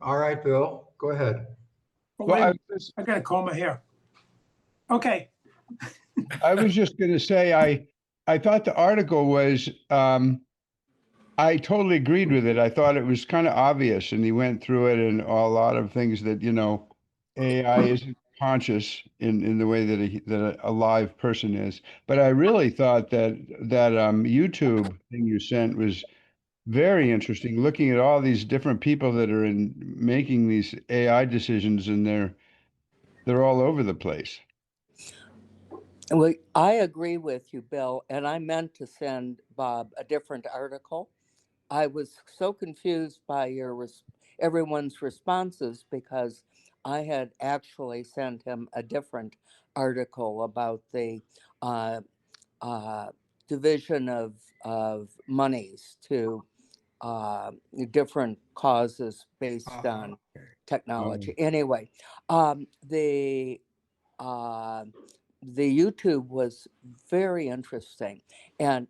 All right, Bill, go ahead. Well, Well, I got to comb my hair. Okay. I was just going to say, I thought the article was, I totally agreed with it. I thought it was kind of obvious, and he went through it and a lot of things that, AI isn't conscious in the way that a live person is. But I really thought that YouTube thing you sent was very interesting, looking at all these different people that are in making these AI decisions, and they're all over the place. Well, I agree with you, Bill, and I meant to send Bob a different article. I was so confused by everyone's responses because I had actually sent him a different article about the uh, uh, division of monies to different causes based on technology. Anyway, um, the uh, the YouTube was very interesting, and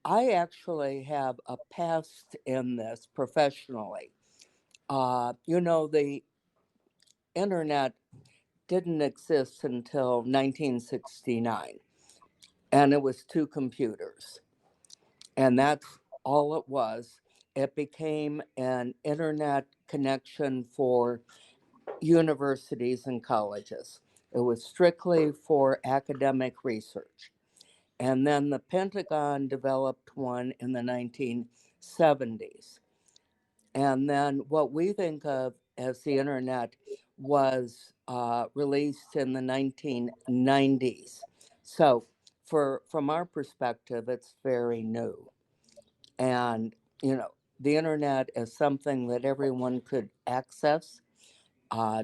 I actually have a past in this professionally. The internet didn't exist until 1969, and it was two computers, and that's all it was. It became an internet connection for universities and colleges. It was strictly for academic research. And then the Pentagon developed one in the 1970s. And then what we think of as the internet was released in the 1990s. So, from our perspective, it's very new. And, the internet is something that everyone could access,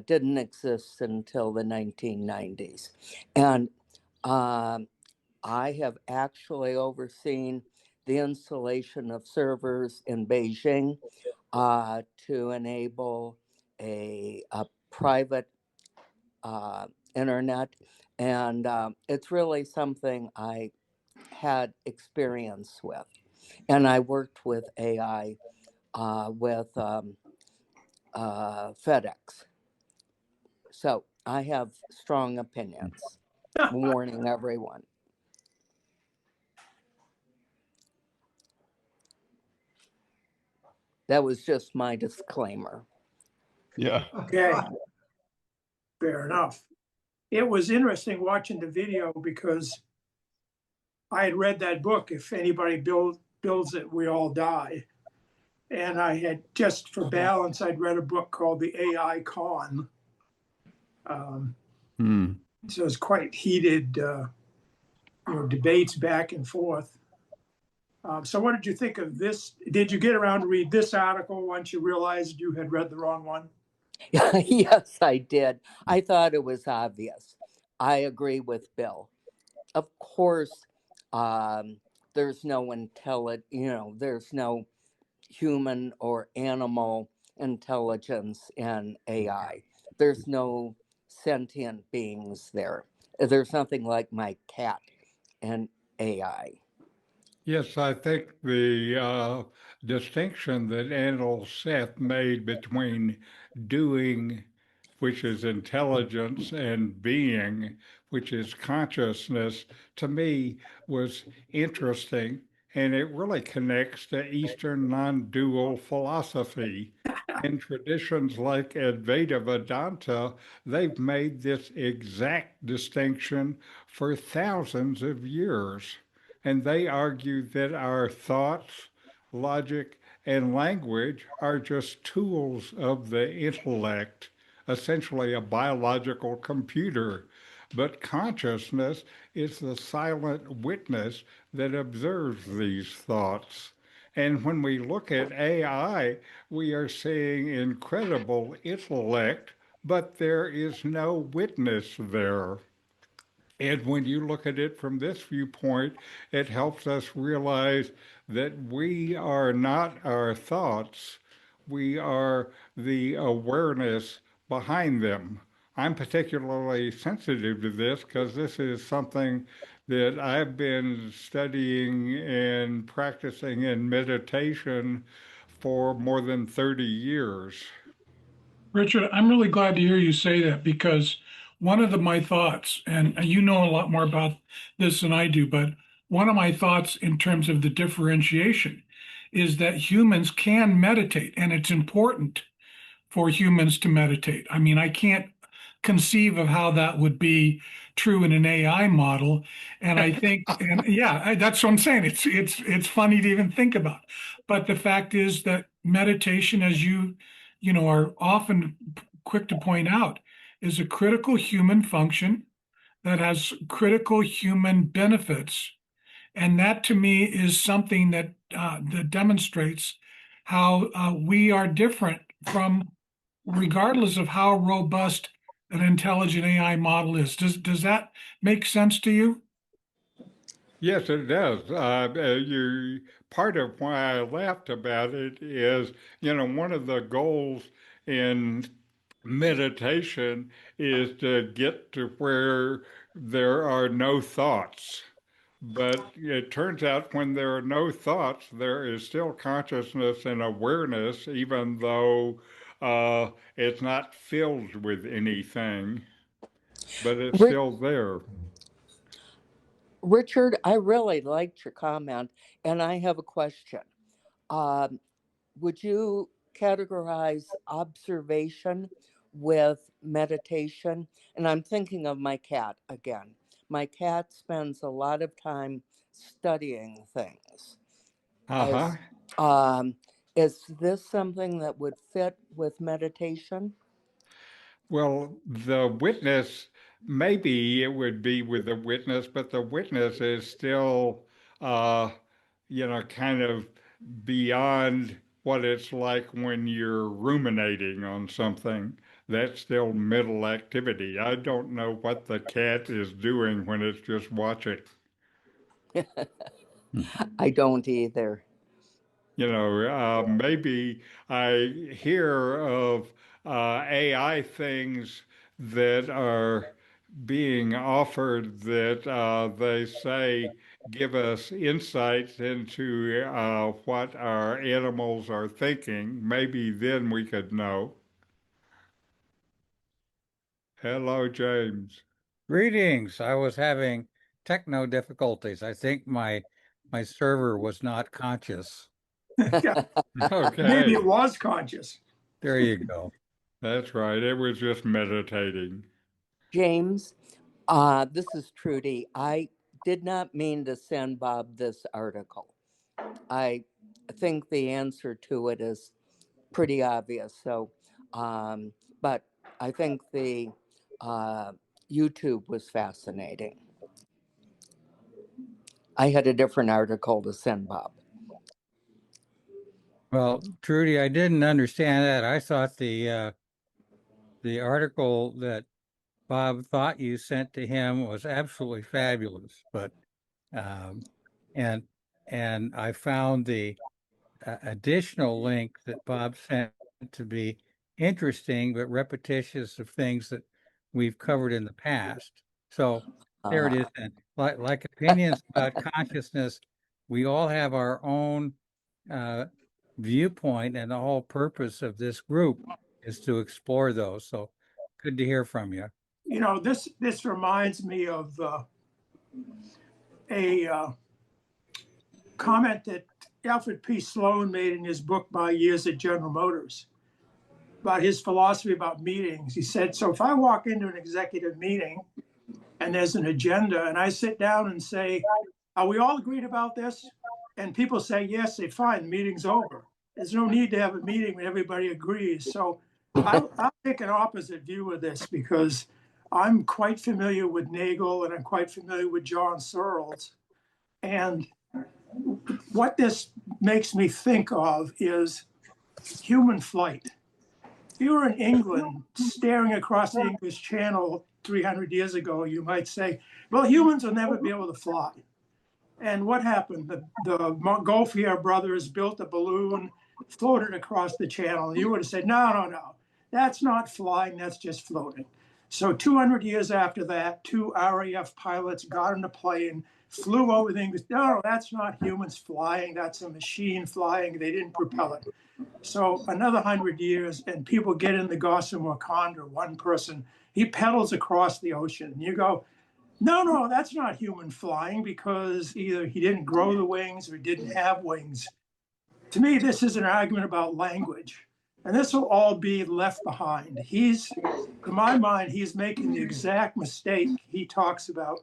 didn't exist until the 1990s. And I have actually overseen the installation of servers in Beijing to enable a private internet. And it's really something I had experience with. And I worked with AI with FedEx. So I have strong opinions. Warning everyone. That was just my disclaimer. Yeah. Okay. Fair enough. It was interesting watching the video because I had read that book, If Anybody Builds It, We All Die. And I had, just for balance, I'd read a book called The AI Con. So it's quite heated, debates back and forth. So what did you think of this? Did you get around to read this article once you realized you had read the wrong one? Yes, I did. I thought it was obvious. I agree with Bill. Of course, there's no there's no human or animal intelligence in AI. There's no sentient beings there. There's nothing like my cat and AI. Yes, I think the distinction that Anil Seth made between doing, which is intelligence, and being, which is consciousness, to me was interesting. And it really connects to Eastern non-dual philosophy. In traditions like Advaita Vedanta, they've made this exact distinction for thousands of years. And they argue that our thoughts, logic, and language are just tools of the intellect, essentially a biological computer. But consciousness is the silent witness that observes these thoughts. And when we look at AI, we are seeing incredible intellect, but there is no witness there. And when you look at it from this viewpoint, it helps us realize that we are not our thoughts, we are the awareness behind them. I'm particularly sensitive to this because this is something that I've been studying and practicing in meditation for more than 30 years. Richard, I'm really glad to hear you say that because one of my thoughts, and you know a lot more about this than I do, but one of my thoughts in terms of the differentiation is that humans can meditate, and it's important for humans to meditate. I mean, I can't conceive of how that would be true in an AI model. And I think, and yeah, that's what I'm saying. It's funny to even think about. But the fact is that meditation, as you know, are often quick to point out, is a critical human function that has critical human benefits. And that to me is something that demonstrates how we are different from, regardless of how robust an intelligent AI model is. Does that make sense to you? Yes, it does. Part of why I laughed about it is, one of the goals in meditation is to get to where there are no thoughts. But it turns out when there are no thoughts, there is still consciousness and awareness, even though it's not filled with anything, but it's Ri- still there. Richard, I really liked your comment, and I have a question. Um, would you categorize observation with meditation? And I'm thinking of my cat again. My cat spends a lot of time studying things. Uh-huh. Is, um, is this something that would fit with meditation? Well, the witness, maybe it would be with the witness, but the witness is still, uh, kind of beyond what it's like when you're ruminating on something. That's still mental activity. I don't know what the cat is doing when it's just watching. I don't either. Maybe I hear of AI things that are being offered that they say give us insights into what our animals are thinking. Maybe then we could know. Hello, James. Greetings. I was having techno difficulties. I think my server was not conscious. Yeah, maybe Okay, it was conscious. There you go. that's right. It was just meditating. James, this is Trudy. I did not mean to send Bob this article. I think the answer to it is pretty obvious. So, but I think the uh, YouTube was fascinating. I had a different article to send Bob. Well, Trudy, I didn't understand that. I thought the article that Bob thought you sent to him was absolutely fabulous, but um, and and I found the additional link that Bob sent to be interesting, but repetitious of things that we've covered in the past. So there it is. Uh, And like opinions about consciousness, we all have our own uh, viewpoint, and the whole purpose of this group is to explore those. So good to hear from you. You know, this reminds me of a comment that Alfred P. Sloan made in his book My Years at General Motors about his philosophy about meetings. He said, so if I walk into an executive meeting and there's an agenda and I sit down and say, are we all agreed about this? And people say, yes, they fine, the meeting's over. There's no need to have a meeting when everybody agrees. So I'll take an opposite view of this because I'm quite familiar with Nagel and I'm quite familiar with John Searles. And what this makes me think of is human flight. If you were in England staring across the English Channel 300 years ago, you might say, well, humans will never be able to fly. And what happened? The Montgolfier brothers built a balloon, floated across the channel. And you would have said, no, that's not flying, that's just floating. So 200 years after that, two RAF pilots got on a plane, flew over things. No, that's not humans flying. That's a machine flying. They didn't propel it. So another 100 years, and people get in the Gossamer Condor, one person, he pedals across the ocean. And you go, no, that's not human flying, because either he didn't grow the wings or didn't have wings. To me, this is an argument about language. And this will all be left behind. In my mind, he's making the exact mistake he talks about.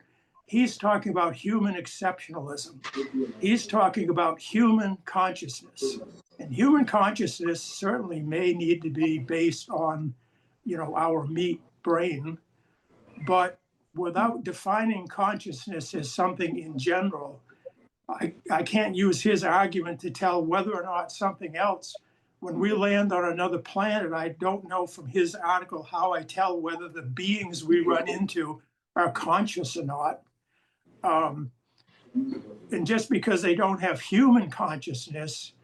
He's talking about human exceptionalism. He's talking about human consciousness. And human consciousness certainly may need to be based on, our meat brain, but without defining consciousness as something in general, I can't use his argument to tell whether or not something else, when we land on another planet, I don't know from his article how I tell whether the beings we run into are conscious or not. And just because they don't have human consciousness,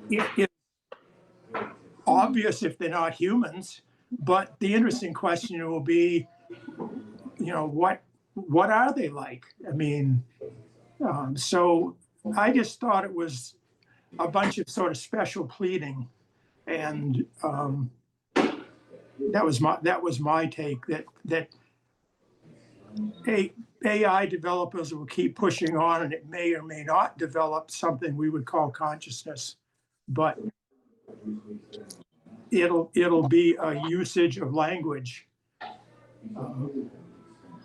it's obvious if they're not humans. But the interesting question will be, what are they like? I mean, so I just thought it was a bunch of sort of special pleading, and that was my take. That AI developers will keep pushing on, and it may or may not develop something we would call consciousness, but it'll be a usage of language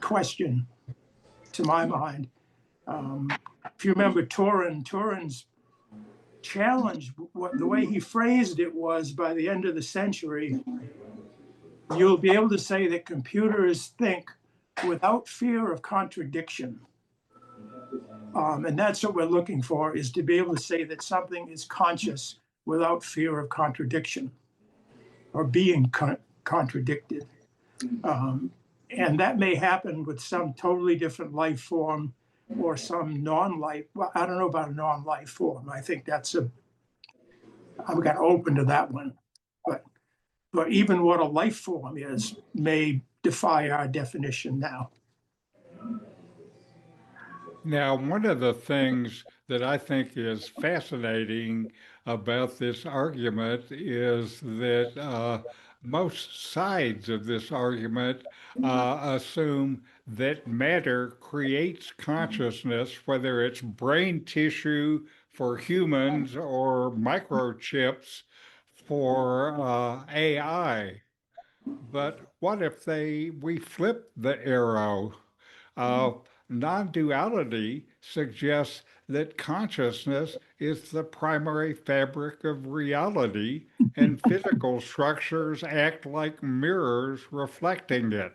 question, to my mind. If you remember Turin's challenge, the way he phrased it was, by the end of the century, you'll be able to say that computers think without fear of contradiction. And that's what we're looking for, is to be able to say that something is conscious without fear of contradiction or being contradicted. And that may happen with some totally different life form or some non-life. Well, I don't know about a non-life form. I think I'm kind of open to that one. But even what a life form is may defy our definition now. Now, one of the things that I think is fascinating about this argument is that most sides of this argument assume that matter creates consciousness, whether it's brain tissue for humans or microchips for AI. But what if we flip the arrow? Uh, Non-duality suggests that consciousness is the primary fabric of reality, and physical structures act like mirrors reflecting it.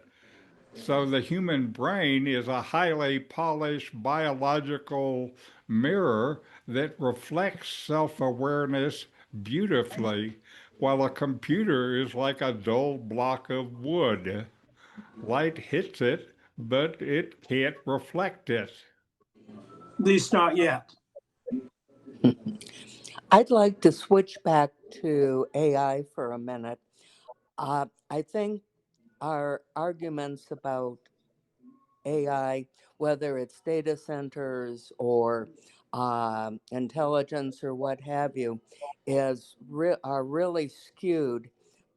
So the human brain is a highly polished biological mirror that reflects self-awareness beautifully, while a computer is like a dull block of wood. Light hits it, but it can't reflect it. At least not yet. I'd like to switch back to AI for a minute. I think our arguments about AI, whether it's data centers or intelligence or what have you, are really skewed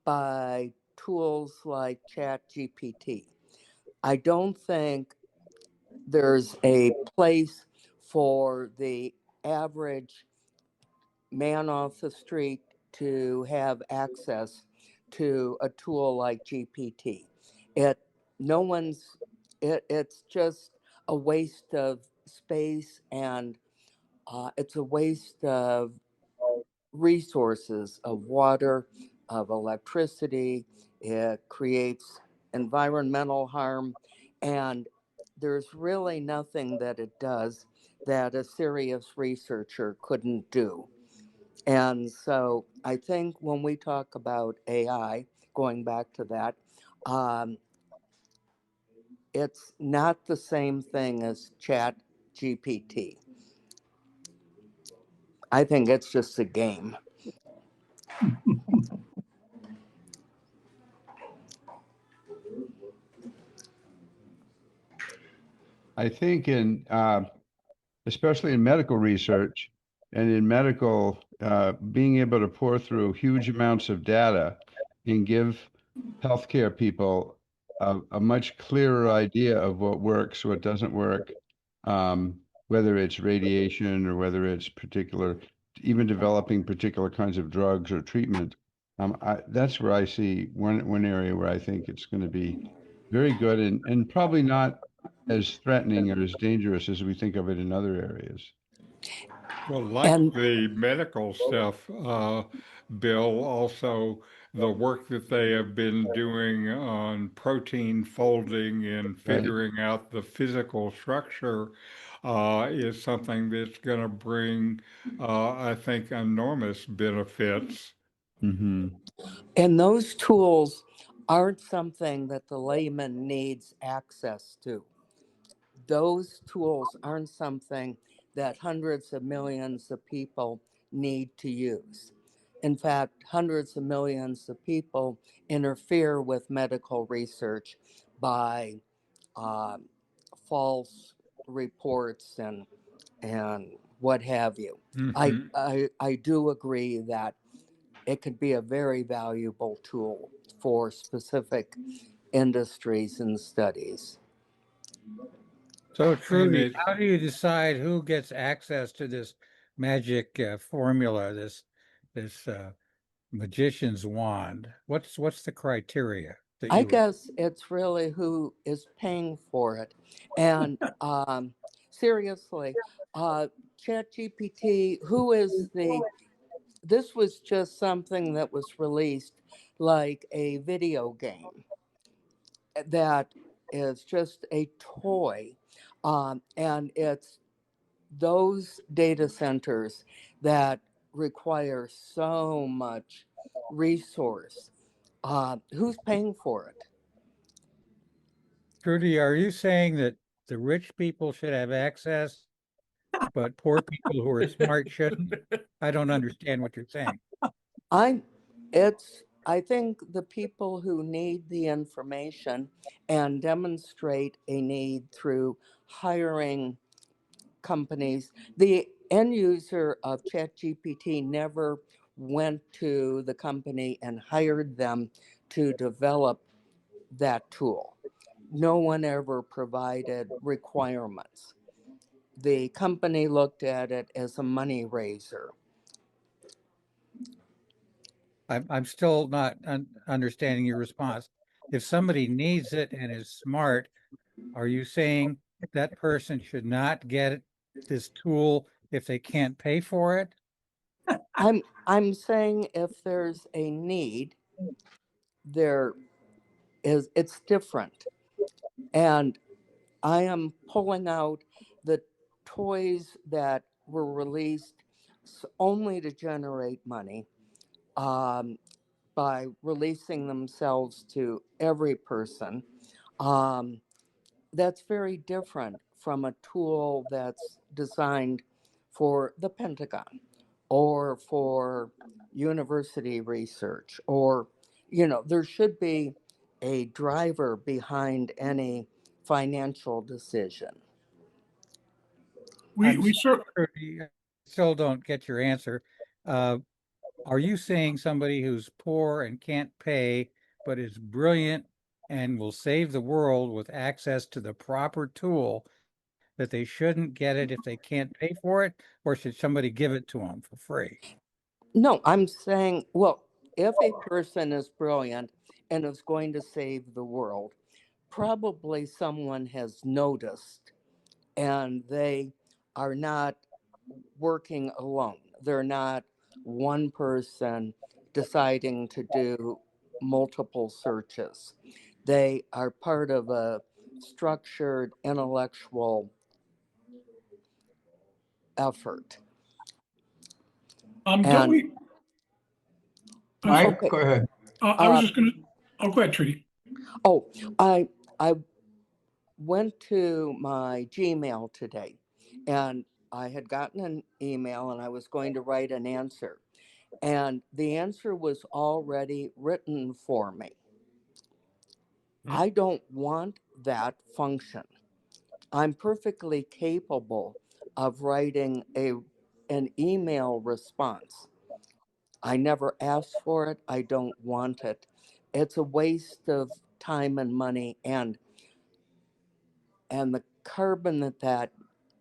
by tools like ChatGPT. I don't think there's a place for the average man off the street to have access to a tool like GPT. It's just a waste of space, and it's a waste of resources, of water, of electricity. It creates environmental harm, and there's really nothing that it does that a serious researcher couldn't do. And so I think when we talk about AI, going back to that, it's not the same thing as Chat GPT. I think it's just a game. I think especially in medical research and in medical, being able to pour through huge amounts of data and give healthcare people a much clearer idea of what works, what doesn't work, whether it's radiation or whether it's even developing particular kinds of drugs or treatment. That's where I see one area where I think it's going to be very good and probably not as threatening or as dangerous as we think of it in other areas. Well, like And the medical stuff, Bill, also the work that they have been doing on protein folding and Right. figuring out the physical structure is something that's going to bring, I think, enormous benefits. Mm-hmm. and those tools aren't something that the layman needs access to. Those tools aren't something that hundreds of millions of people need to use. In fact, hundreds of millions of people interfere with medical research by uh, false reports and what have you. Hmm. I do agree that it could be a very valuable tool for specific industries and studies. So, And Trudy, it, how do you decide who gets access to this magic formula, this magician's wand? What's the criteria that I you would? guess it's really who is paying for it. And seriously, ChatGPT, this was just something that was released like a video game that is just a toy. And it's those data centers that require so much resource. Who's paying for it? Trudy, are you saying that the rich people should have access, but poor people who are smart shouldn't? I don't understand what you're saying. I I think the people who need the information and demonstrate a need through hiring companies, the end user of ChatGPT never went to the company and hired them to develop that tool. No one ever provided requirements. The company looked at it as a money raiser. I'm still not understanding your response. If somebody needs it and is smart, are you saying that person should not get this tool if they can't pay for it? I'm saying if there's a need, there it's different. And I am pulling out the toys that were released only to generate money um, by releasing themselves to every person. Um, that's very different from a tool that's designed for the Pentagon or for university research, or, there should be a driver behind any financial decision. We I'm we sorry, sort Trudy, I still don't get your answer. Uh, are you saying somebody who's poor and can't pay, but is brilliant and will save the world with access to the proper tool, that they shouldn't get it if they can't pay for it, or should somebody give it to them for free? No, I'm saying, well, if a person is brilliant and is going to save the world, probably someone has noticed, and they are not working alone. They're not one person deciding to do multiple searches. They are part of a structured intellectual effort. don't And we? I'm sorry. Mike, okay, go ahead. I was uh, just gonna. Oh, go ahead, Trudy. oh, I went to my Gmail today, and I had gotten an email and I was going to write an answer. And the answer was already written for me. Hmm. I don't want that function. I'm perfectly capable of writing an email response. I never asked for it. I don't want it. It's a waste of time and money, and the carbon that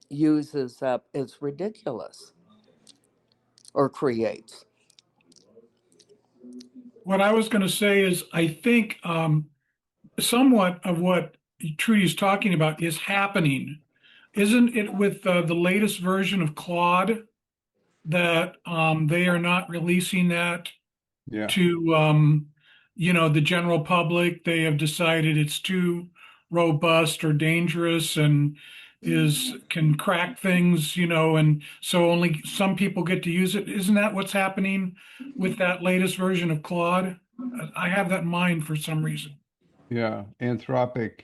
uses up is ridiculous, or creates. What I was going to say is, I think somewhat of what Trudy's talking about is happening. Isn't it with the latest version of Claude that they are not releasing that Yeah. to the general public? They have decided it's too robust or dangerous and can crack things, and so only some people get to use it. Isn't that what's happening with that latest version of Claude? I have that in mind for some reason. Yeah. Anthropic.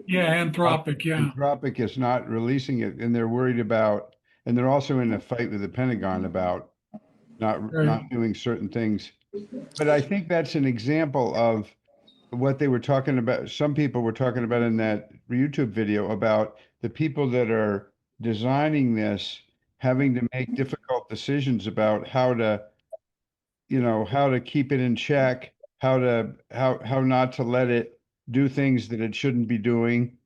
Yeah, Anthropic, yeah. Anthropic is not releasing it, and they're worried about, and they're also in a fight with the Pentagon about not doing certain things. But I think that's an example of what they were talking about. Some people were talking about in that YouTube video about the people that are designing this having to make difficult decisions about how to keep it in check, how not to let it do things that it shouldn't be doing.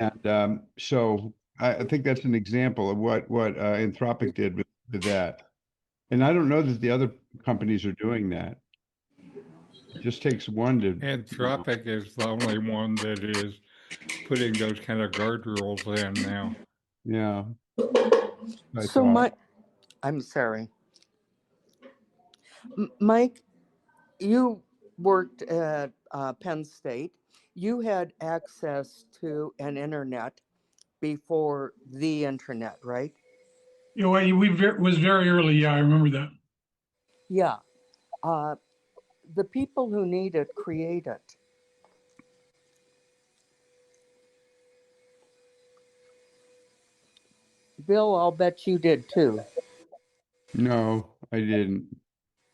And so I think that's an example of what Anthropic did with that. And I don't know that the other companies are doing that. It just takes one to. Anthropic is the only one that is putting those kind of guardrails in now. Yeah. I'm sorry. Mike, you worked at Penn State. You had access to an internet before the internet, right? Was very early. Yeah, I remember that. Yeah. The people who need it create it. Bill, I'll bet you did too. No, I didn't.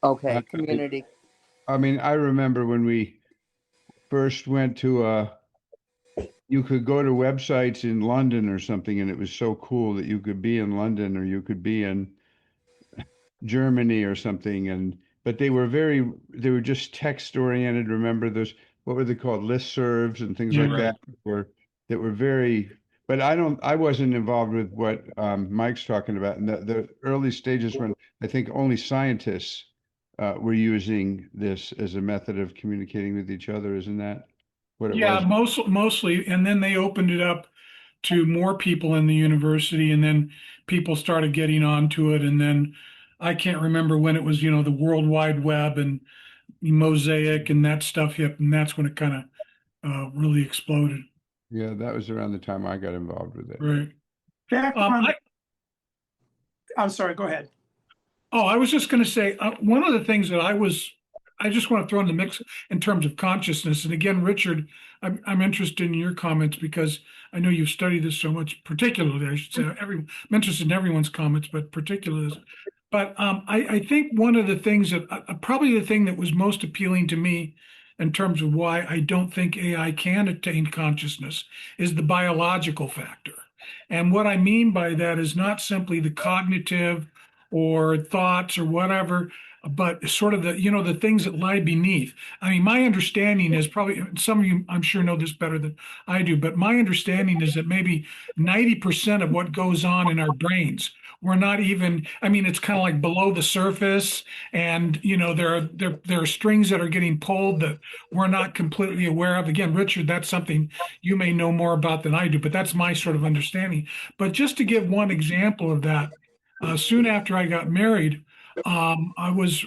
Okay, community. I mean, I remember when we first went to you could go to websites in London or something, and it was so cool that you could be in London or you could be in Germany or something. But they were just text oriented. Remember those, what were they called? Listservs and things like Right. that were very, but I wasn't involved with what Mike's talking about in the early stages when I think only scientists were using this as a method of communicating with each other. Isn't that what it Yeah, was? mostly. And then they opened it up to more people in the university, and then people started getting onto it. And then I can't remember when it was, the World Wide Web and Mosaic and that stuff hit, and that's when it kind of really exploded. Yeah, that was around the time I got involved with it. Right. Back on, I'm sorry, go ahead. Oh, I was just going to say, one of the things that I just want to throw in the mix in terms of consciousness. And again, Richard, I'm interested in your comments because I know you've studied this so much, particularly, I should say, I'm interested in everyone's comments, but particularly this. But I think one of the things that probably the thing that was most appealing to me in terms of why I don't think AI can attain consciousness is the biological factor. And what I mean by that is not simply the cognitive or thoughts or whatever, but sort of the things that lie beneath. I mean, my understanding is, probably some of you, I'm sure, know this better than I do, but my understanding is that maybe 90% of what goes on in our brains, we're not even, I mean, it's kind of like below the surface, and there are strings that are getting pulled that we're not completely aware of. Again, Richard, that's something you may know more about than I do, but that's my sort of understanding. But just to give one example of that, soon after I got married, I was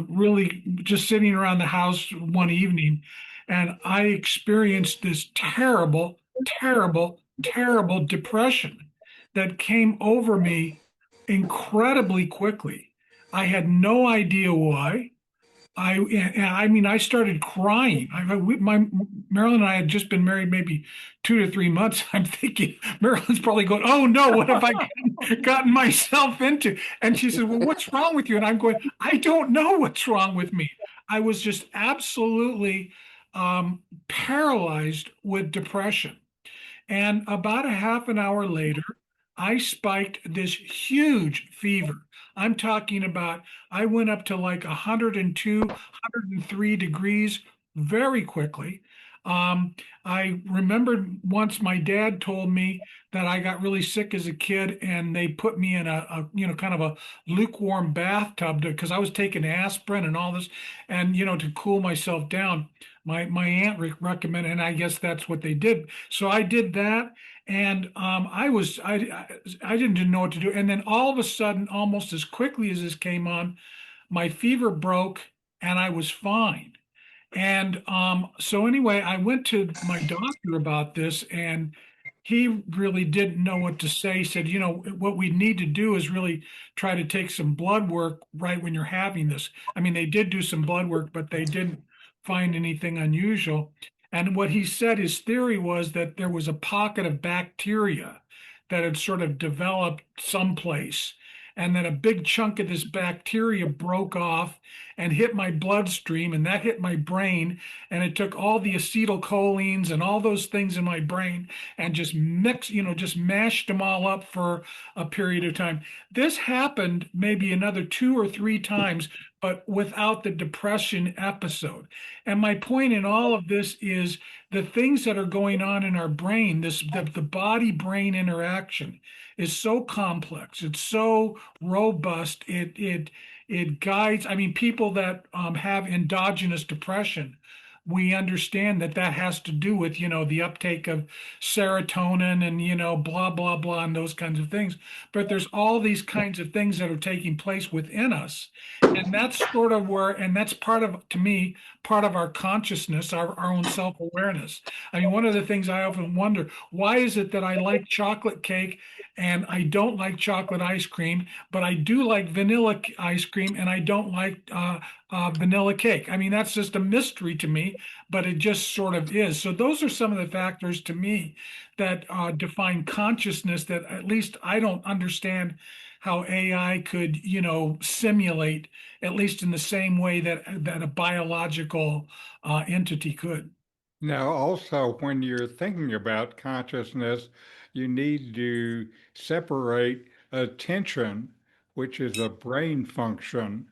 really just sitting around the house one evening, and I experienced this terrible, terrible, terrible depression that came over me incredibly quickly. I had no idea why. I mean, I started crying. Marilyn and I had just been married maybe 2 to 3 months. I'm thinking Marilyn's probably going, "Oh no, what have I gotten myself into?" And she said, "Well, what's wrong with you?" And I'm going, "I don't know what's wrong with me." I was just absolutely paralyzed with depression. And about a half an hour later, I spiked this huge fever. I'm talking about, I went up to like 102, 103 degrees very quickly. I remembered once my dad told me that I got really sick as a kid and they put me in a kind of a lukewarm bathtub because I was taking aspirin and all this and, to cool myself down. My aunt recommended, and I guess that's what they did. So I did that, and I didn't know what to do. And then all of a sudden, almost as quickly as this came on, my fever broke, and I was fine. And so anyway, I went to my doctor about this, and he really didn't know what to say. He said, what we need to do is really try to take some blood work right when you're having this. I mean, they did do some blood work, but they didn't find anything unusual. And what he said, his theory was that there was a pocket of bacteria that had sort of developed someplace, and then a big chunk of this bacteria broke off and hit my bloodstream, and that hit my brain, and it took all the acetylcholines and all those things in my brain and just just mashed them all up for a period of time. This happened maybe another 2 or 3 times, but without the depression episode. And my point in all of this is the things that are going on in our brain, the body brain interaction is so complex, it's so robust, it guides. I mean, people that have endogenous depression, we understand that has to do with, the uptake of serotonin and, blah, blah, blah, and those kinds of things. But there's all these kinds of things that are taking place within us. And that's sort of and that's to me, part of our consciousness, our own self-awareness. I mean, one of the things I often wonder, why is it that I like chocolate cake and I don't like chocolate ice cream, but I do like vanilla ice cream and I don't like vanilla cake? I mean, that's just a mystery to me, but it just sort of is. So those are some of the factors to me that define consciousness that at least I don't understand how AI could, simulate, at least in the same way that a biological entity could. Now, also, when you're thinking about consciousness, you need to separate attention, which is a brain function,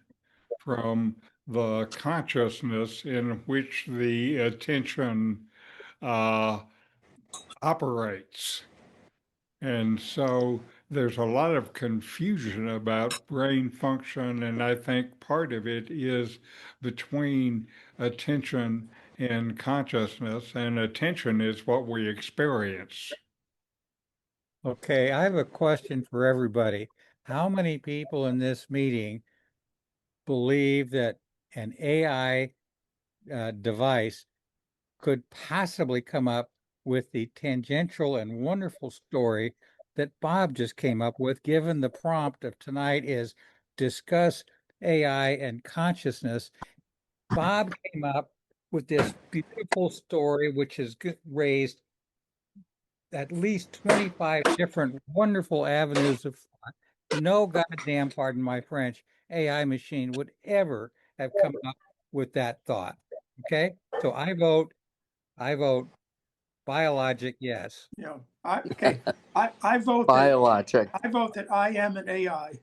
from the consciousness in which the attention operates. And so there's a lot of confusion about brain function, and I think part of it is between attention and consciousness, and attention is what we experience. Okay, I have a question for everybody. How many people in this meeting believe that an AI device could possibly come up with the tangential and wonderful story that Bob just came up with, given the prompt of tonight is discuss AI and consciousness? Bob came up with this beautiful story, which has raised at least 25 different wonderful avenues of thought. No goddamn, pardon my French, AI machine would ever have come up with that thought. Okay, so I vote biologic yes. Yeah. I vote Biologic. I vote that I am an AI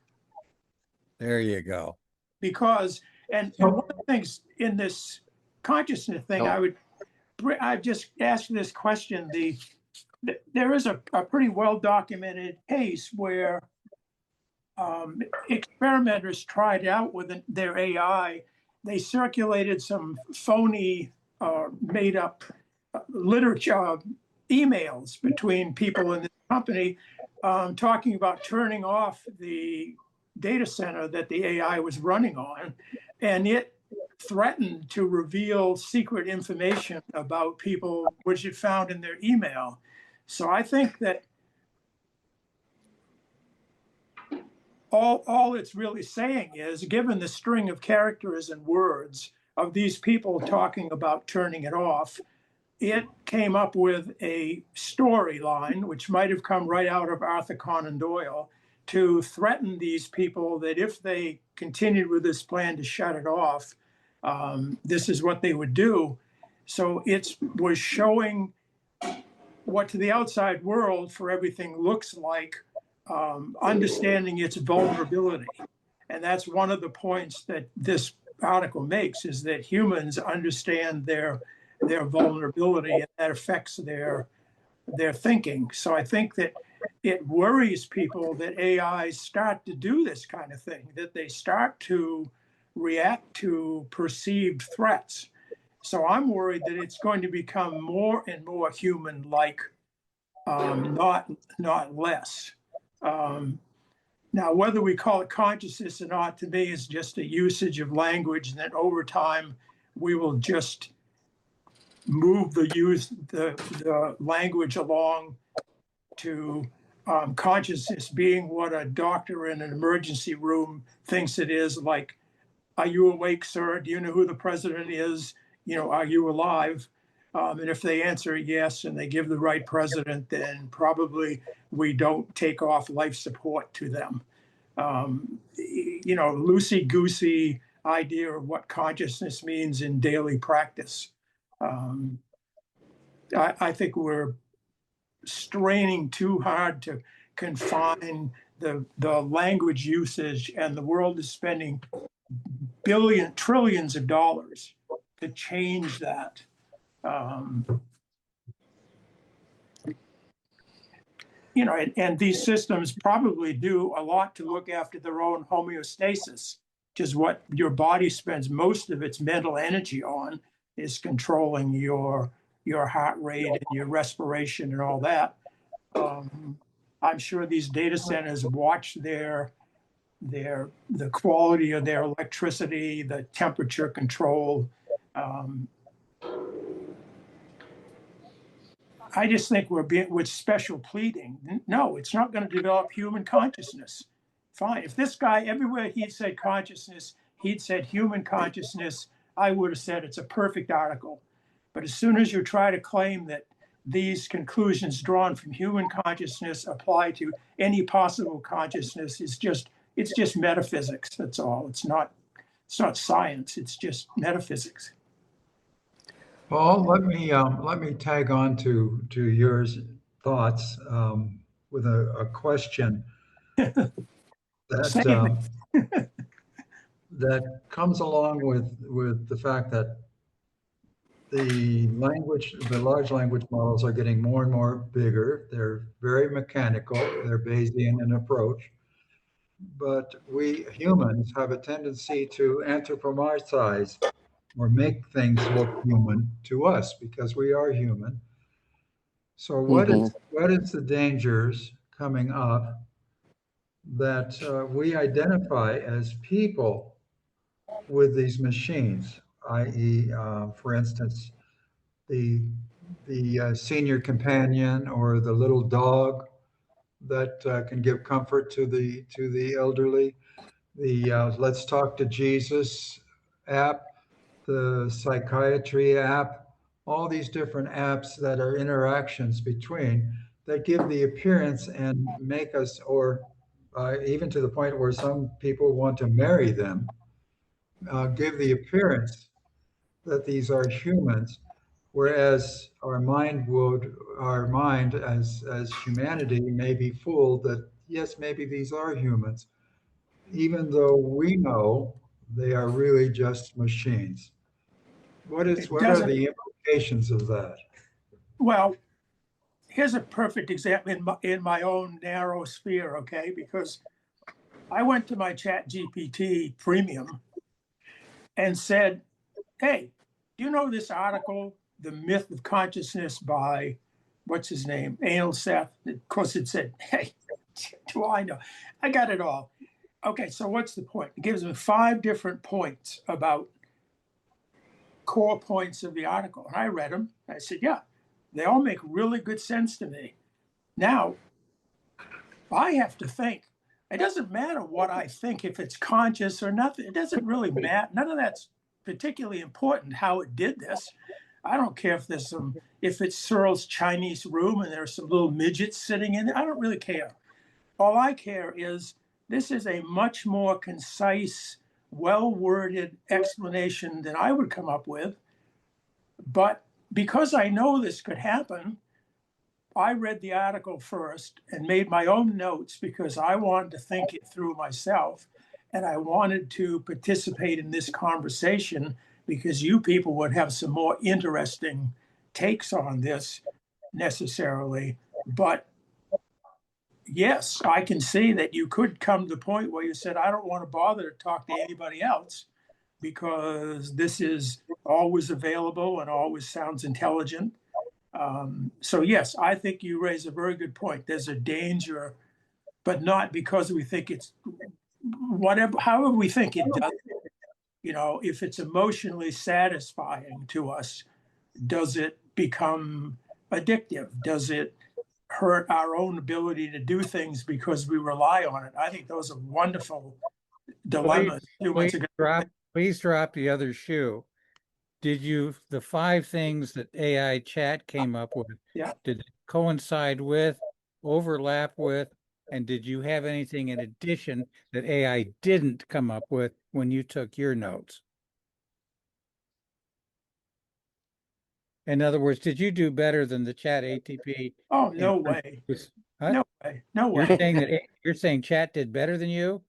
There you go. because and one of the things in this consciousness thing, I just asked this question. There is a pretty well documented case where experimenters tried out with their AI. They circulated some phony, made up literature, emails between people in the company talking about turning off the data center that the AI was running on. And it threatened to reveal secret information about people, which it found in their email. So I think that all it's really saying is, given the string of characters and words of these people talking about turning it off, it came up with a storyline, which might have come right out of Arthur Conan Doyle, to threaten these people that if they continued with this plan to shut it off, this is what they would do. So it was showing what to the outside world for everything looks like, understanding its vulnerability. And that's one of the points that this article makes, is that humans understand their vulnerability, and that affects their thinking. So I think that it worries people that AIs start to do this kind of thing, that they start to react to perceived threats. So I'm worried that it's going to become more and more human-like, not less. Now, whether we call it consciousness or not, to me, is just a usage of language, and that over time we will just move the language along to consciousness being what a doctor in an emergency room thinks it is, like, are you awake, sir? Do you know who the president is? You know, are you alive? And if they answer yes and they give the right president, then probably we don't take off life support to them. You know, loosey-goosey idea of what consciousness means in daily practice. I think we're straining too hard to confine the language usage, and the world is spending trillions of dollars to change that. You know, and these systems probably do a lot to look after their own homeostasis, which is what your body spends most of its mental energy on, is controlling your heart rate and your respiration and all that. I'm sure these data centers watch the quality of their electricity, the temperature control. I just think we're being with special pleading. No, it's not going to develop human consciousness. Fine. If this guy, everywhere he'd said consciousness, he'd said human consciousness, I would have said it's a perfect article. But as soon as you try to claim that these conclusions drawn from human consciousness apply to any possible consciousness, it's just metaphysics. That's all. It's not science. It's just metaphysics. Paul, let me tag on to your thoughts with a question that that comes along with the fact that the large language models are getting more and more bigger. They're very mechanical. They're Bayesian in approach. But we humans have a tendency to anthropomorphize or make things look human to us because we are human. So what is the dangers coming up that we identify as people with these machines, i.e., for instance, the senior companion or the little dog that can give comfort to the elderly, the Let's Talk to Jesus app, the psychiatry app, all these different apps that are interactions between that give the appearance and make us, or even to the point where some people want to marry them, give the appearance that these are humans, whereas our mind as humanity may be fooled that yes, maybe these are humans, even though we know they are really just machines. What are the implications of that? Well, here's a perfect example in my own narrow sphere, okay? Because I went to my ChatGPT premium and said, hey, do you know this article, The Myth of Consciousness by, what's his name, Anil Seth? Of course it said, hey, do I know? I got it all. Okay, so what's the point? It gives me 5 different points about core points of the article. And I read them. I said, yeah, they all make really good sense to me. Now, I have to think. It doesn't matter what I think, if it's conscious or nothing. It doesn't really matter. None of that's particularly important how it did this. I don't care if it's Searle's Chinese room and there's some little midgets sitting in it. I don't really care. All I care is this is a much more concise, well-worded explanation than I would come up with. But because I know this could happen, I read the article first and made my own notes because I wanted to think it through myself. And I wanted to participate in this conversation because you people would have some more interesting takes on this necessarily. But yes, I can see that you could come to the point where you said, I don't want to bother to talk to anybody else because this is always available and always sounds intelligent. So yes, I think you raise a very good point. There's a danger, but not because we think it's whatever, however we think it does. You know, if it's emotionally satisfying to us, does it become addictive? Does it hurt our own ability to do things because we rely on it? I think those are wonderful dilemmas. Please drop the other shoe. Did you, the 5 things that AI chat came up with, did it coincide with, overlap with, and did you have anything in addition that AI didn't come up with when you took your notes? In other words, did you do better than the chat ATP? Oh, no way. No way. No way. You're saying chat did better than you?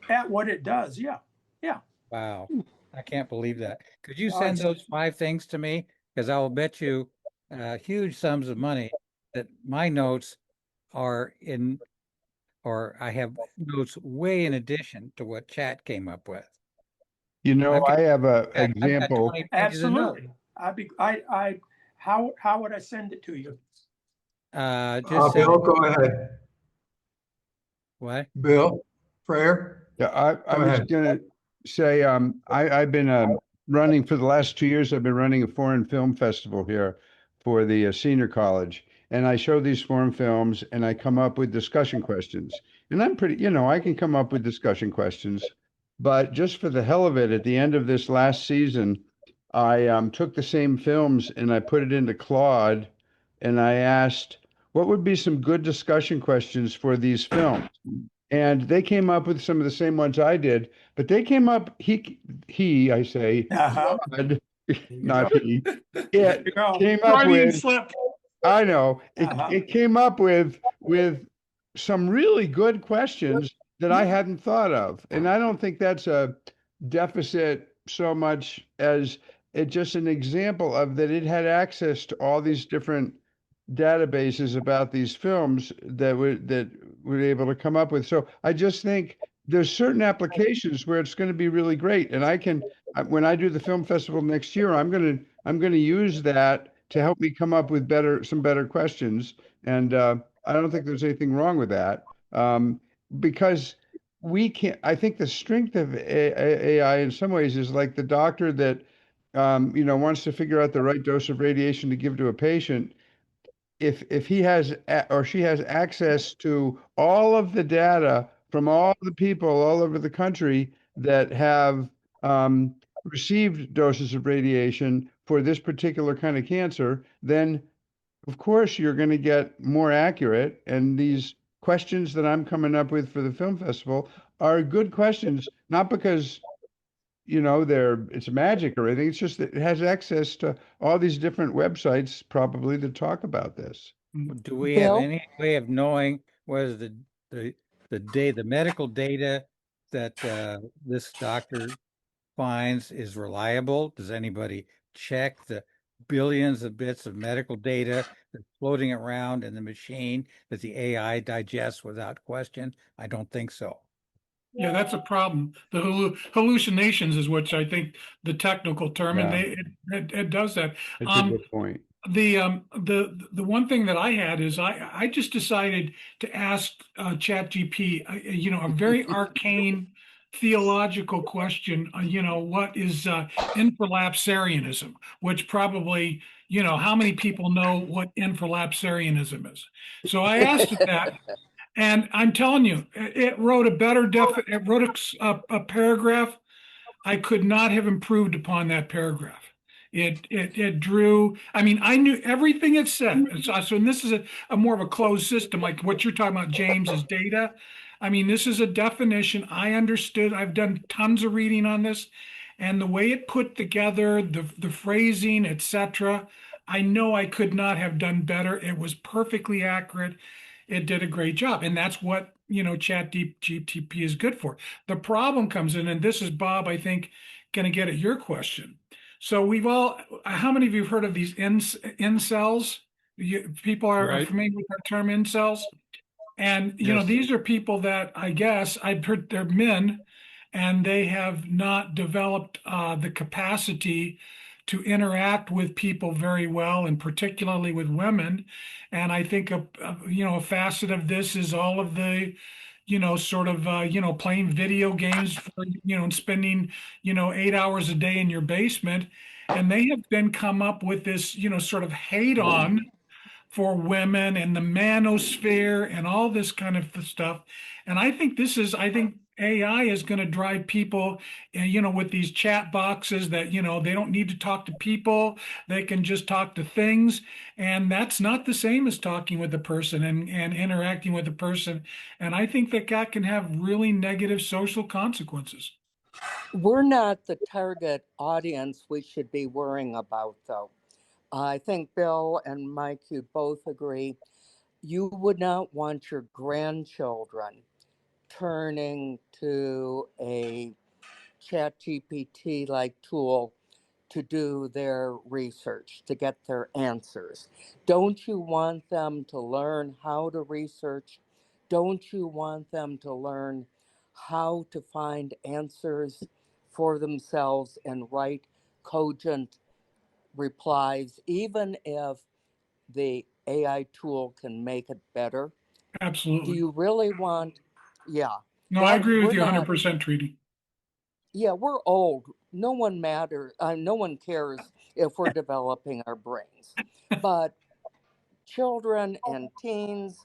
At what it does, yeah. Yeah. Wow. I can't believe that. Could you send those 5 things to me? Because I will bet you huge sums of money that my notes are in, or I have notes way in addition to what chat came up with. You know, I have an example. Absolutely. How would I send it to you? Just Bill, go ahead. What? Bill, Prayer? Yeah, I was going to say, I've been running for the last 2 years. I've been running a foreign film festival here for the senior college. And I show these foreign films and I come up with discussion questions. And I'm pretty, you know, I can come up with discussion questions. But just for the hell of it, at the end of this last season, I took the same films and I put it into Claude and I asked, what would be some good discussion questions for these films? And they came up with some of the same ones I did, but they came up, I say, Claude, not he, it came up with, I know, it came up with some really good questions that I hadn't thought of. And I don't think that's a deficit so much as it's just an example of that it had access to all these different databases about these films that we're able to come up with. So I just think there's certain applications where it's going to be really great. And when I do the film festival next year, I'm going to use that to help me come up with some better questions. And I don't think there's anything wrong with that, because I think the strength of AI in some ways is like the doctor that, wants to figure out the right dose of radiation to give to a patient. If he has or she has access to all of the data from all the people all over the country that have received doses of radiation for this particular kind of cancer, then of course you're going to get more accurate. And these questions that I'm coming up with for the film festival are good questions, not because it's magic or anything. It's just that it has access to all these different websites probably to talk about this. Do we have any way of knowing whether the medical data that this doctor finds is reliable? Does anybody check the billions of bits of medical data that's floating around in the machine that the AI digests without question? I don't think so. Yeah, that's a problem. The hallucinations is which I think the technical term, and it does that. That's a good point. The one thing that I had is I just decided to ask ChatGPT, a very arcane theological question. What is infralapsarianism? Which probably, how many people know what infralapsarianism is? So I asked it that. And I'm telling you, it wrote a paragraph. I could not have improved upon that paragraph. It drew, I mean, I knew everything it said. And this is a more of a closed system, like what you're talking about, James, is data. I mean, this is a definition I understood. I've done tons of reading on this. And the way it put together the phrasing, etc., I know I could not have done better. It was perfectly accurate. It did a great job. And that's what, Chat GTP is good for. The problem comes in, and this is Bob, I think, going to get at your question. So how many of you have heard of these incels? People are Right. familiar with the term incels? And, Yes. these are people that I guess I've heard they're men and they have not developed the capacity to interact with people very well, and particularly with women. And I think a facet of this is all of the, playing video games for, and spending, 8 hours a day in your basement. And they have been come up with this, sort of hate on for women and the manosphere and all this kind of stuff. And I think AI is going to drive people, with these chat boxes that, they don't need to talk to people. They can just talk to things. And that's not the same as talking with a person and interacting with a person. And I think that can have really negative social consequences. We're not the target audience we should be worrying about, though. I think Bill and Mike, you both agree. You would not want your grandchildren turning to a chat GPT like tool to do their research, to get their answers. Don't you want them to learn how to research? Don't you want them to learn how to find answers for themselves and write cogent replies, even if the AI tool can make it better? Do Absolutely. you really want, yeah, No, I agree with we're you not, 100%, Trudy. yeah, we're old. No one matters. No one cares if we're developing our brains. But children and teens,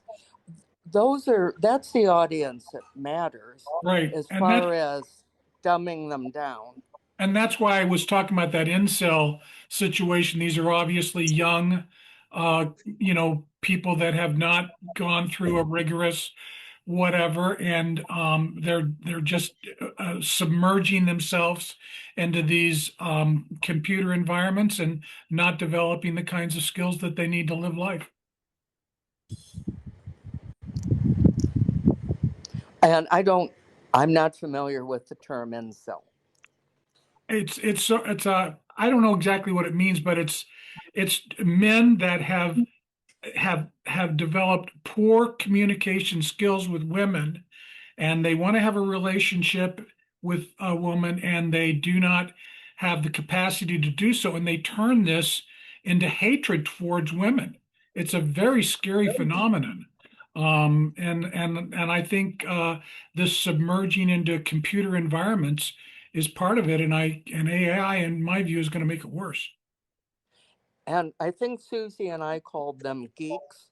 that's the audience that matters Right. as far as dumbing them down. And that's why I was talking about that incel situation. These are obviously young, people that have not gone through a rigorous whatever, and they're just submerging themselves into these computer environments and not developing the kinds of skills that they need to live life. And I'm not familiar with the term incel. I don't know exactly what it means, but it's men that have developed poor communication skills with women, and they want to have a relationship with a woman, and they do not have the capacity to do so, and they turn this into hatred towards women. It's a very scary phenomenon. And I think this submerging into computer environments is part of it, and AI, in my view, is going to make it worse. And I think Susie and I called them geeks.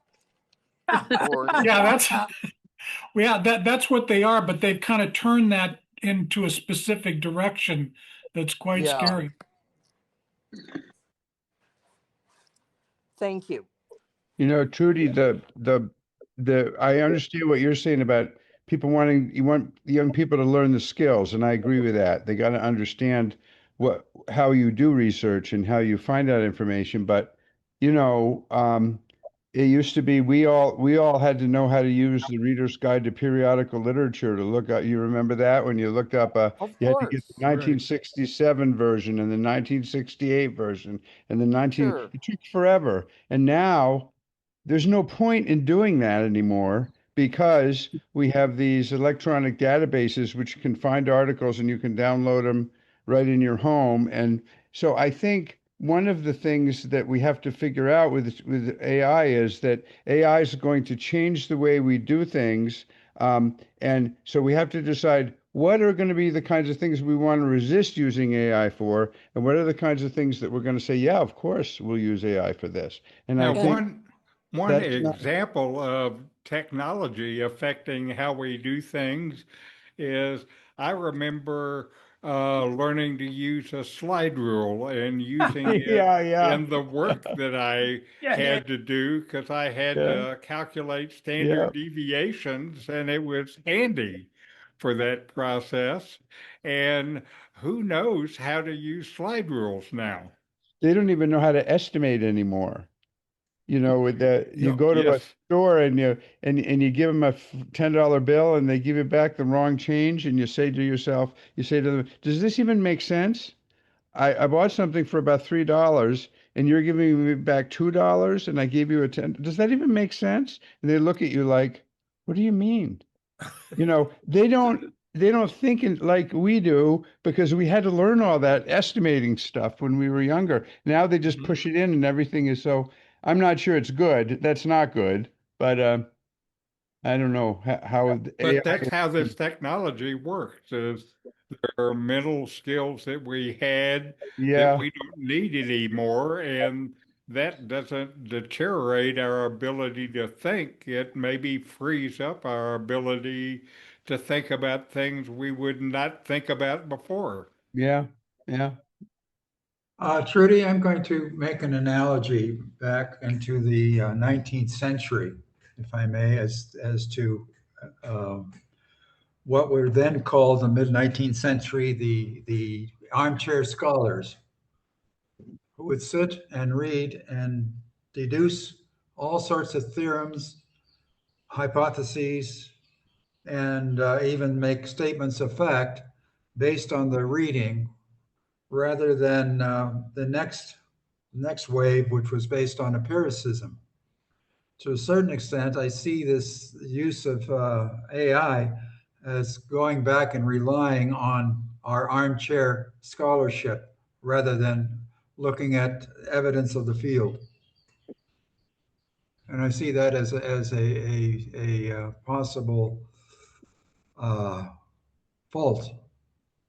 Or Yeah, that's what they are, but they've kind of turned that into a specific direction that's quite yeah, scary. thank you. Trudy, I understand what you're saying about you want young people to learn the skills, and I agree with that. They got to understand how you do research and how you find out information. But, it used to be we all had to know how to use the Reader's Guide to Periodical Literature to look up. You remember that when you looked up Of you had to get the course. 1967 version and the 1968 version and the 19 Sure. it took forever. And now there's no point in doing that anymore because we have these electronic databases which can find articles and you can download them right in your home. And so I think one of the things that we have to figure out with AI is that AI is going to change the way we do things. And so we have to decide what are going to be the kinds of things we want to resist using AI for, and what are the kinds of things that we're going to say, yeah, of course, we'll use AI for this. And Now, I think one that's not, example of technology affecting how we do things is I remember learning to use a slide rule and using it yeah, in the work that I had to do because I had yeah, to calculate yeah. standard deviations, and it was handy for that process. And who knows how to use slide rules now? they don't even know how to estimate anymore. With that, you go to a Yes. store and you give them a $10 bill and they give you back the wrong change, and you say to them, does this even make sense? I bought something for about $3 and you're giving me back $2 and I gave you a 10. Does that even make sense? And they look at you like, what do you mean? They don't think like we do, because we had to learn all that estimating stuff when we were younger. Now they just push it in and everything is so. I'm not sure it's good. That's not good, but I don't know how But AI. that's how this technology works. Is there are mental skills that we had that Yeah, we don't need anymore, and that doesn't deteriorate our ability to think. It maybe frees up our ability to think about things we would not think about before. yeah, yeah. Trudy, I'm going to make an analogy back into the 19th century, if I may, as to what were then called in the mid 19th century the armchair scholars, who would sit and read and deduce all sorts of theorems, hypotheses, and even make statements of fact based on the reading, rather than the next wave, which was based on empiricism. To a certain extent, I see this use of AI as going back and relying on our armchair scholarship rather than looking at evidence of the field. And I see that as a possible uh, fault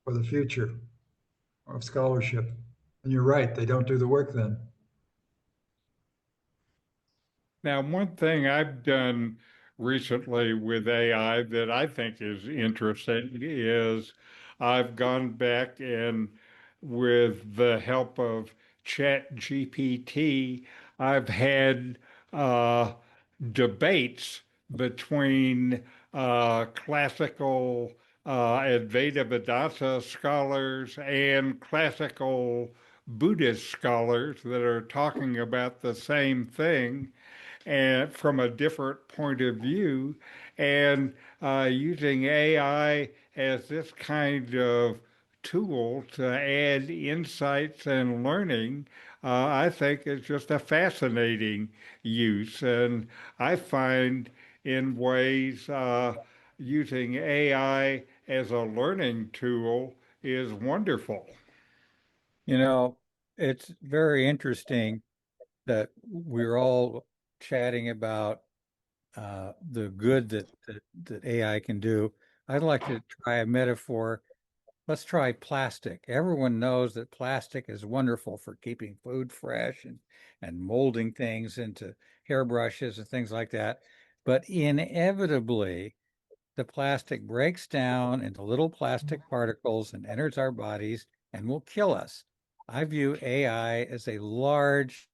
for the future of scholarship. And you're right, they don't do the work then. Now, one thing I've done recently with AI that I think is interesting is I've gone back and, with the help of Chat GPT, I've had uh, debates between classical Advaita Vedanta scholars and classical Buddhist scholars that are talking about the same thing and from a different point of view, and using AI as this kind of tool to add insights and learning, I think is just a fascinating use. And I find in ways using AI as a learning tool is wonderful. It's very interesting that we're all chatting about the good that AI can do. I'd like to try a metaphor. Let's try plastic. Everyone knows that plastic is wonderful for keeping food fresh and molding things into hairbrushes and things like that. But inevitably, the plastic breaks down into little plastic particles and enters our bodies and will kill us. I view AI as a large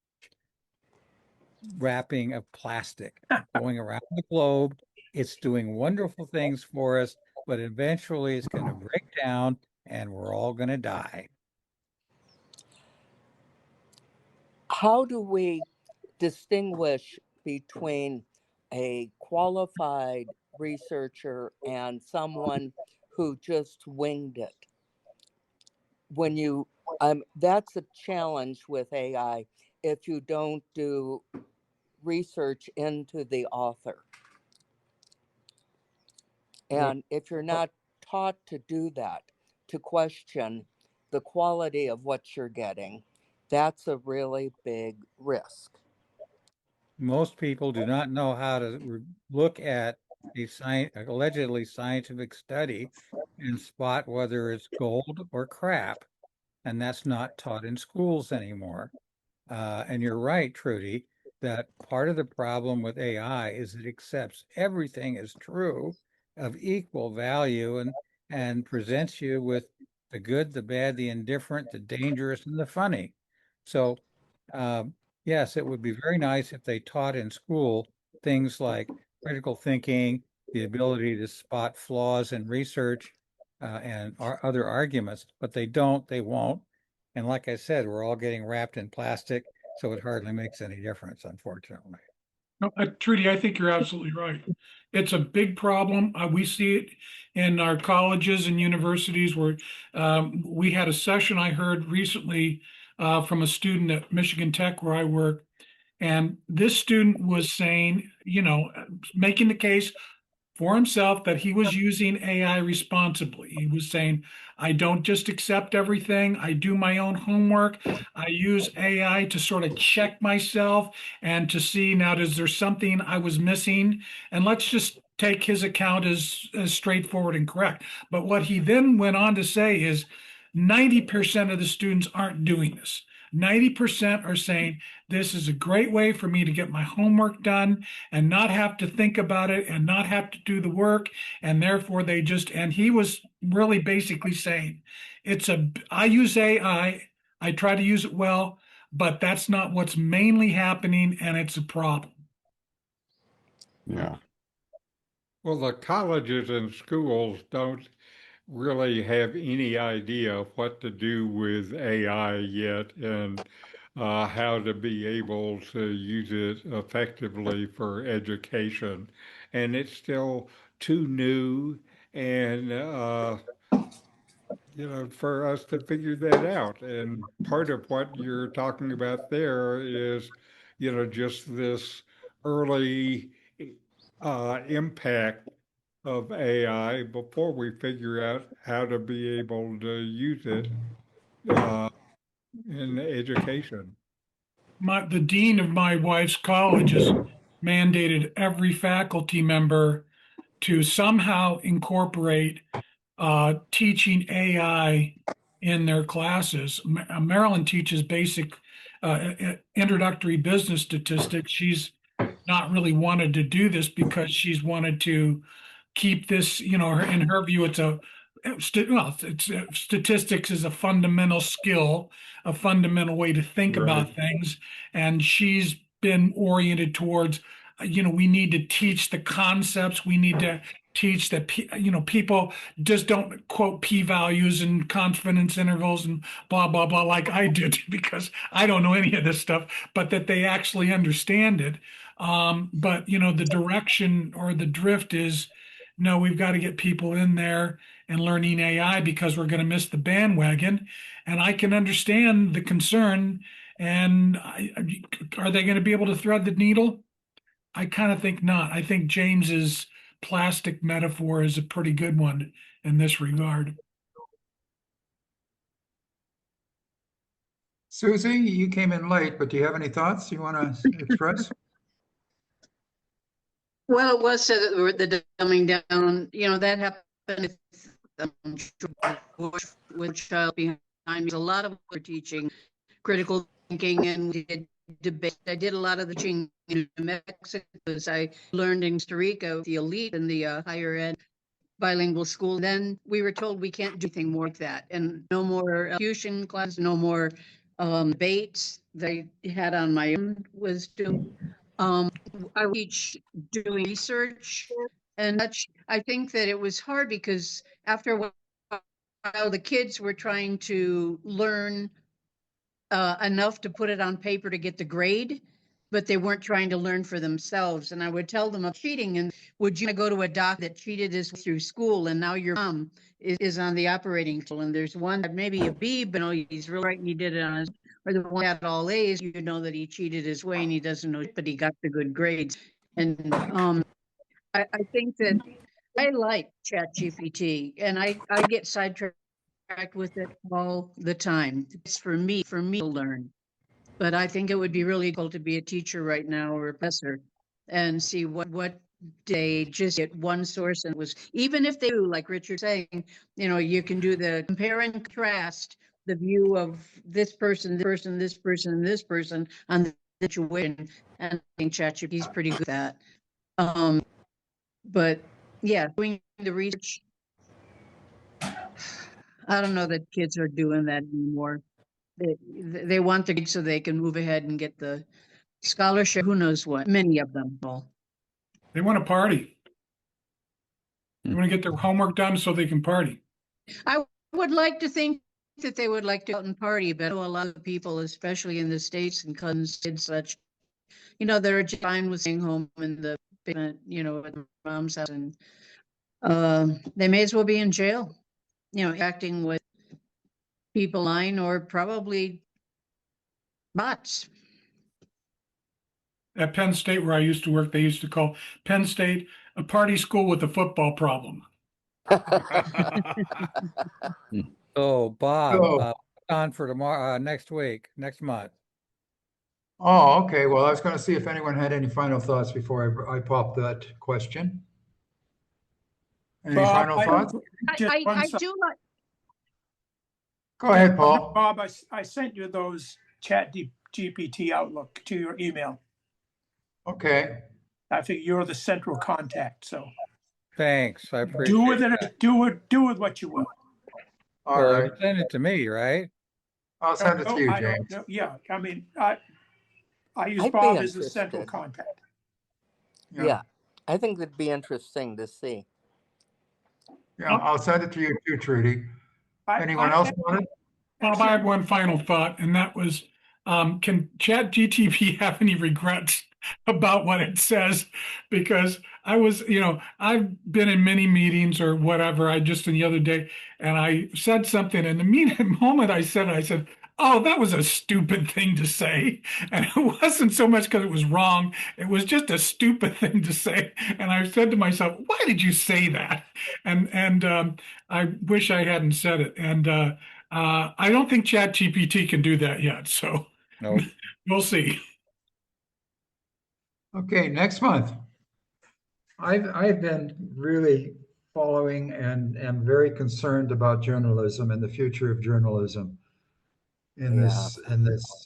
wrapping of plastic going around the globe. It's doing wonderful things for us, but eventually it's going to break down and we're all going to die. How do we distinguish between a qualified researcher and someone who just winged it? When you, that's a challenge with AI if you don't do research into the author. And if you're not taught to do that, to question the quality of what you're getting, that's a really big risk. Most people do not know how to look at a allegedly scientific study and spot whether it's gold or crap. And that's not taught in schools anymore. And you're right, Trudy, that part of the problem with AI is it accepts everything as true of equal value and presents you with the good, the bad, the indifferent, the dangerous, and the funny. So, yes, it would be very nice if they taught in school things like critical thinking, the ability to spot flaws in research, and other arguments, but they don't, they won't. And like I said, we're all getting wrapped in plastic, so it hardly makes any difference, unfortunately. No, Trudy, I think you're absolutely right. It's a big problem. We see it in our colleges and universities where we had a session I heard recently from a student at Michigan Tech where I work. And this student was saying, making the case for himself that he was using AI responsibly. He was saying, I don't just accept everything. I do my own homework. I use AI to sort of check myself and to see now, is there something I was missing? And let's just take his account as straightforward and correct. But what he then went on to say is 90% of the students aren't doing this. 90% are saying, this is a great way for me to get my homework done and not have to think about it and not have to do the work. And therefore and he was really basically saying, I use AI, I try to use it well, but that's not what's mainly happening and it's a problem. Yeah. Well, the colleges and schools don't really have any idea what to do with AI yet and how to be able to use it effectively for education. And it's still too new and for us to figure that out. And part of what you're talking about there is, just this early impact of AI before we figure out how to be able to use it uh, in education. The dean of my wife's college has mandated every faculty member to somehow incorporate teaching AI in their classes. Marilyn teaches basic introductory business statistics. She's not really wanted to do this because she's wanted to keep this, in her view, statistics is a fundamental skill, a fundamental way to think about things. And she's been oriented towards, we need to teach the concepts. We need to teach that, people just don't quote p-values and confidence intervals and blah, blah, blah, like I did, because I don't know any of this stuff, but that they actually understand it. But, the direction or the drift is, no, we've got to get people in there and learning AI because we're going to miss the bandwagon. And I can understand the concern. And are they going to be able to thread the needle? I kind of think not. I think James's plastic metaphor is a pretty good one in this regard. Susie, you came in late, but do you have any thoughts you want to express? Well, it was said that the dumbing down, that happened with child behind me. A lot of we're teaching critical thinking and we did debate. I did a lot of the teaching in New Mexico as I learned in Costa Rica, the elite and the higher ed bilingual school. Then we were told we can't do anything more like that, and no more elocution class, no more debates. They had on my own was doing. I teach doing research, and I think that it was hard because after a while, the kids were trying to learn enough to put it on paper to get the grade, but they weren't trying to learn for themselves. And I would tell them of cheating, and would you go to a doc that cheated his way through school, and now your mom is on the operating table, and there's one that maybe a B, but no, he's really right, and he did it on his, or the one that had all A's, you know that he cheated his way and he doesn't know, but he got the good grades. And I think that I like ChatGPT, and I get sidetracked with it all the time. It's for me to learn. But I think it would be really cool to be a teacher right now or a professor and see what they just get one source, and was, even if they do, like Richard saying, you can do the compare and contrast the view of this person, this person, and this person on the situation. And I think ChatGPT is pretty good at that. But yeah, doing the research, I don't know that kids are doing that anymore. They want the grades so they can move ahead and get the scholarship. Who knows what? Many of them. They want to party. They want to get their homework done so they can party. I would like to think that they would like to go out and party, but I know a lot of people, especially in the States and cousins and such, they're just fine with staying home in the basement, at their mom's house, and they may as well be in jail, acting with people online or probably bots. At Penn State, where I used to work, they used to call Penn State a party school with a football problem. So Bob, So- on for tomorrow, next month. Oh, okay. Well, I was going to see if anyone had any final thoughts before I pop that question. Any Bob, final thoughts? just one I sec- do like. Go ahead, Paul. Bob, I sent you those chat GPT Outlook to your email. Okay. I think you're the central contact, so Thanks, I appreciate do with that. it, do with what you will. All Well, right. send it to me, right? I'll send it to you, I don't James. know. Yeah, I mean, I use I'd be Bob as the central interested. contact. Yeah, I think it'd be interesting to see. Yeah, I'll send it to you too, Trudy. Anyone else want it? Bob, I have one final thought, and that was, can ChatGTP have any regrets about what it says? Because I've been in many meetings or whatever. I just the other day, and I said something, and the moment I said, "Oh, that was a stupid thing to say," and it wasn't so much because it was wrong; it was just a stupid thing to say. And I said to myself, "Why did you say that?" And I wish I hadn't said it. And I don't think ChatGPT can do that yet, so No. we'll see. Okay, next month. I've been really following and am very concerned about journalism and the future of journalism in this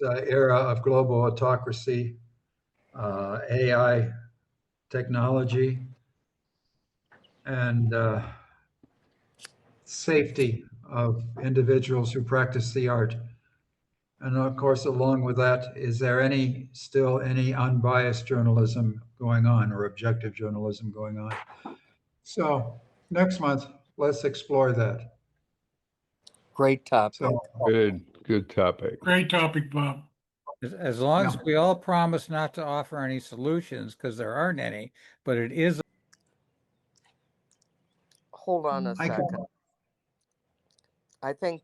era of global autocracy, AI technology, and safety of individuals who practice the art. And of course, along with that, is there still any unbiased journalism going on or objective journalism going on? So next month, let's explore that. Great topic. So, Good topic. Great topic, Bob. As long as Yeah. we all promise not to offer any solutions, because there aren't any, but it is. Hold on a I can- second. I think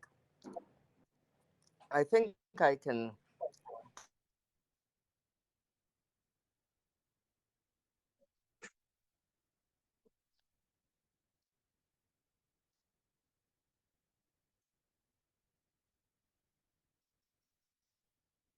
I can